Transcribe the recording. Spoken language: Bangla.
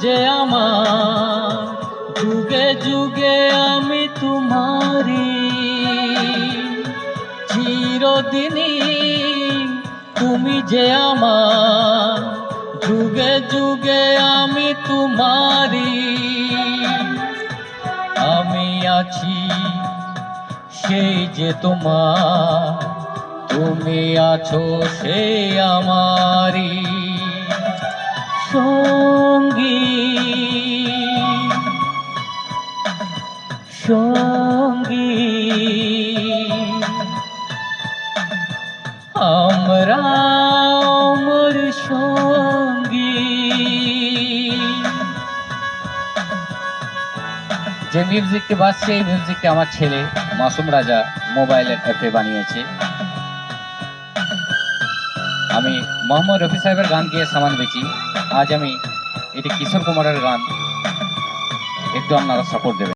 যে আমার, যুগে যুগে আমি তোমারি, চিরদিনই তুমি যে আমার, যুগে যুগে আমি তোমারি। আমি আছি সেই যে তোমার, তুমি আছো সেই আমারি সঙ্গী সঙ্গী। আমরা অমর সঙ্গী। যে মিউজিকটি বাজছে এই মিউজিকটি আমার ছেলে মাসুম রাজা মোবাইলের অ্যাপে বানিয়েছে। আমি মোহাম্মদ রফি সাহেবের গান গিয়ে সামান বেচি। আজ আমি এটি কিশোর কুমারের গান, একটু আপনারা সাপোর্ট দেবেন।